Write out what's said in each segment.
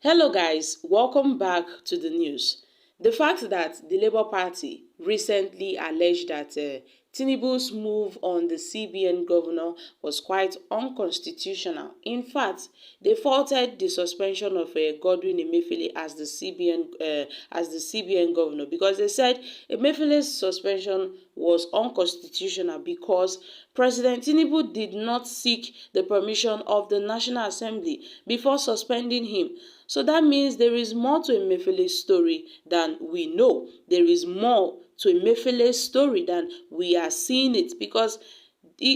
Hello guys, welcome back to the news. The fact that the Labour Party recently alleged that Tinubu's move on the CBN governor was quite unconstitutional. In fact, they faulted the suspension of Godwin Emefiele as the CBN governor because they said Emefiele's suspension was unconstitutional because President Tinubu did not seek the permission of the National Assembly before suspending him. So that means there is more to Emefiele's story than we know. There is more to Emefiele's story than we are seeing it, because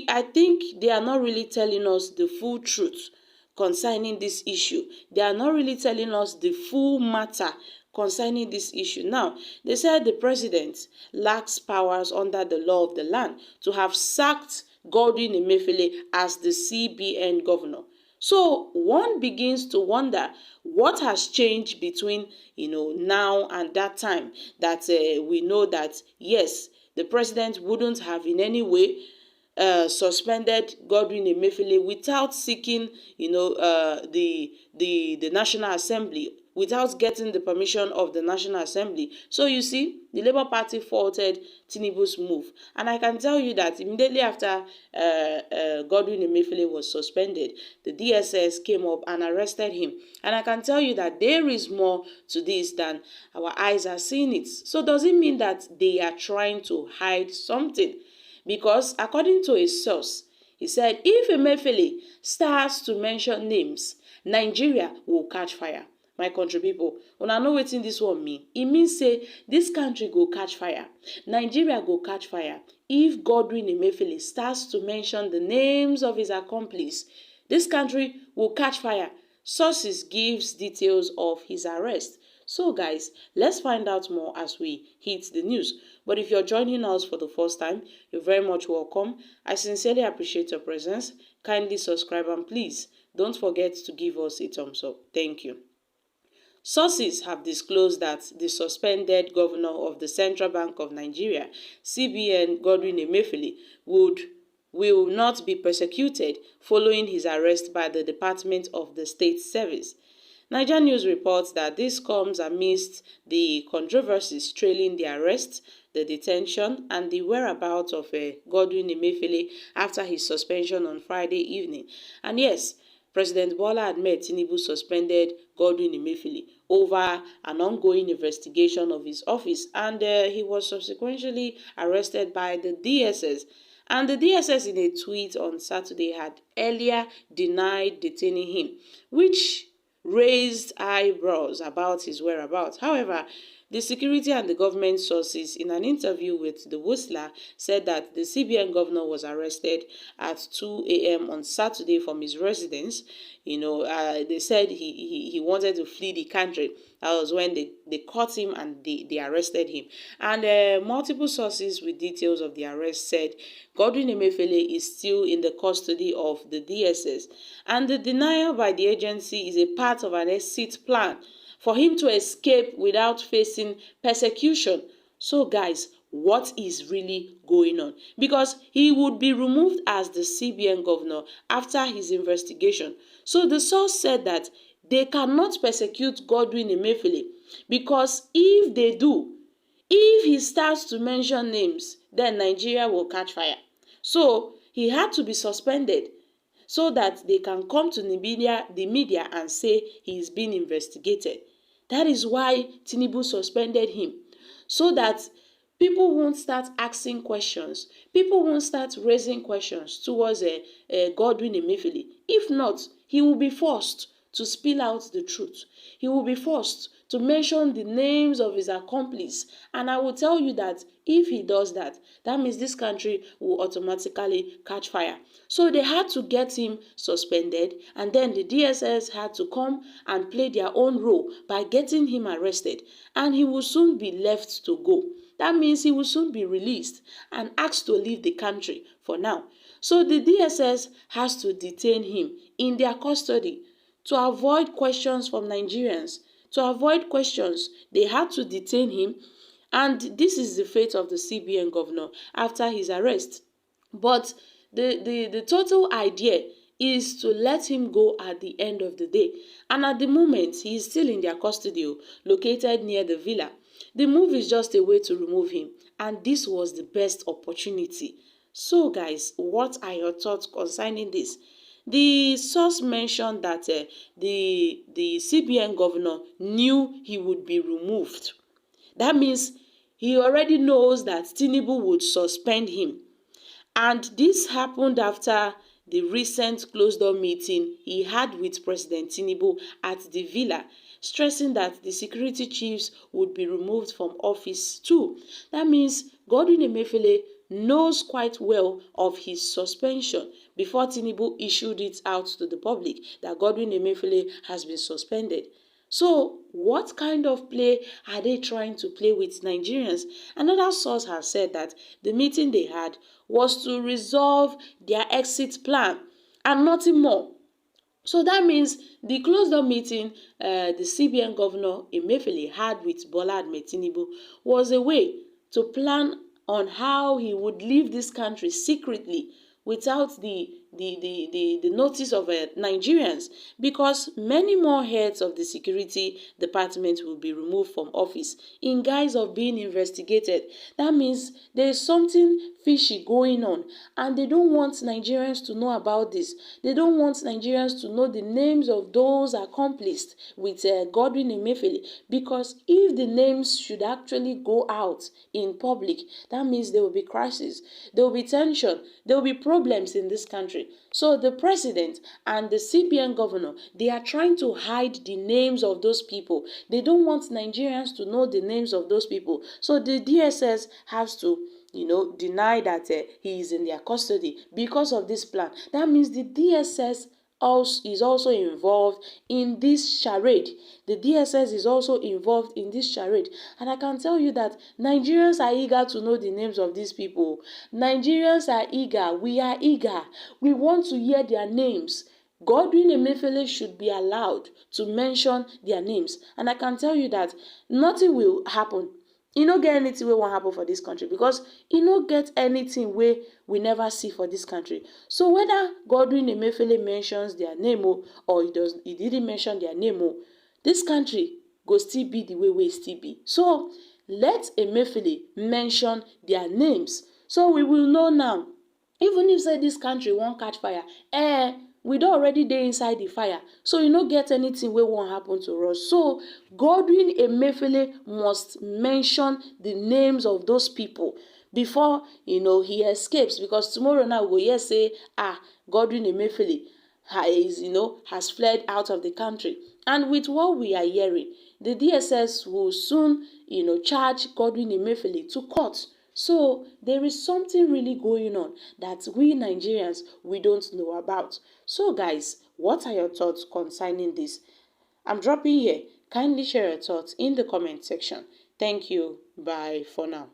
I think they are not really telling us the full truth concerning this issue. They are not really telling us the full matter concerning this issue. Now, they said the president lacks powers under the law of the land to have sacked Godwin Emefiele as the CBN governor. So one begins to wonder what has changed between now and that time, that we know that yes, the president wouldn't have in any way suspended Godwin Emefiele without seeking the National Assembly, without getting the permission of the National Assembly. So you see, the Labour Party faulted Tinubu's move, and I can tell you that immediately after Godwin Emefiele was suspended, the DSS came up and arrested him, and I can tell you that there is more to this than our eyes are seeing it. So does it mean that they are trying to hide something? Because according to a source, he said if Emefiele starts to mention names, Nigeria will catch fire. My country people, una know wetin dis one mean? E mean say dis country go catch fire. Nigeria go catch fire if Godwin Emefiele starts to mention the names of his accomplices. Dis country will catch fire. Sources gives details of his arrest. So guys, let's find out more as we hit the news. But if you're joining us for the first time, you're very much welcome. I sincerely appreciate your presence. Kindly subscribe and please don't forget to give us a thumbs up. Thank you. Sources have disclosed that the suspended governor of the Central Bank of Nigeria, CBN, Godwin Emefiele, will not be persecuted following his arrest by the Department of the State Service. Nigerian News reports that this comes amidst the controversies trailing the arrest, the detention, and the whereabouts of Godwin Emefiele after his suspension on Friday evening. And yes, President Bola Ahmed Tinubu suspended Godwin Emefiele over an ongoing investigation of his office, and he was subsequently arrested by the DSS. And the DSS, in a tweet on Saturday, had earlier denied detaining him, which raised eyebrows about his whereabouts. However, the security and the government sources in an interview with the Whistler said that the CBN governor was arrested at 2 a.m. on Saturday from his residence. They said he wanted to flee the country. That was when they caught him and they arrested him. And multiple sources with details of the arrest said Godwin Emefiele is still in the custody of the DSS. And the denial by the agency is a part of an exit plan for him to escape without facing persecution. So guys, what is really going on? Because he would be removed as the CBN governor after his investigation. So the source said that they cannot persecute Godwin Emefiele because if they do, if he starts to mention names, then Nigeria will catch fire. So he had to be suspended so that they can come to the media and say he is being investigated. That is why Tinubu suspended him, so that people won't start asking questions. People won't start raising questions towards Godwin Emefiele. If not, he will be forced to spill out the truth. He will be forced to mention the names of his accomplices. And I will tell you that if he does that, that means this country will automatically catch fire. So they had to get him suspended, and then the DSS had to come and play their own role by getting him arrested. And he will soon be left to go. That means he will soon be released and asked to leave the country for now. So the DSS has to detain him in their custody to avoid questions from Nigerians. To avoid questions, they had to detain him, and this is the fate of the CBN governor after his arrest. But the total idea is to let him go at the end of the day. And at the moment, he is still in their custody, located near the villa. The move is just a way to remove him, and this was the best opportunity. So guys, what are your thoughts concerning this? The source mentioned that the CBN governor knew he would be removed. That means he already knows that Tinubu would suspend him. And this happened after the recent closed-door meeting he had with President Tinubu at the villa, stressing that the security chiefs would be removed from office too. That means Godwin Emefiele knows quite well of his suspension before Tinubu issued it out to the public that Godwin Emefiele has been suspended. So, what kind of play are they trying to play with Nigerians? Another source has said that the meeting they had was to resolve their exit plan and nothing more. So that means the closed-door meeting the CBN governor Emefiele had with Bola Ahmed Tinubu was a way to plan on how he would leave this country secretly without the notice of Nigerians, because many more heads of the security department will be removed from office in guise of being investigated. That means there is something fishy going on, and they don't want Nigerians to know about this. They don't want Nigerians to know the names of those accomplices with Godwin Emefiele, because if the names should actually go out in public, that means there will be crisis, there will be tension, there will be problems in this country. So the president and the CBN governor, they are trying to hide the names of those people. They don't want Nigerians to know the names of those people. So the DSS has to deny that he is in their custody because of this plan. That means the DSS is also involved in this charade. The DSS is also involved in this charade. And I can tell you that Nigerians are eager to know the names of these people. Nigerians are eager. We are eager. We want to hear their names. Godwin Emefiele should be allowed to mention their names. And I can tell you that nothing will happen. E no get anything wey wan happen for dis country, because e no get anything wey we never see for dis country. So whether Godwin Emefiele mentions their name or he didn't mention their name, dis country go still be the way wey e still be. So let Emefiele mention their names so we will know now. Even if say dis country wan catch fire, we don already dey inside the fire, so e no get anything wey wan happen to us. So Godwin Emefiele must mention the names of those people before he escapes, because tomorrow now we go hear say Godwin Emefiele has fled out of the country. And with what we are hearing, the DSS will soon charge Godwin Emefiele to court. So there is something really going on that we Nigerians, we don't know about. So guys, what are your thoughts concerning this? I'm dropping here. Kindly share your thoughts in the comment section. Thank you. Bye for now.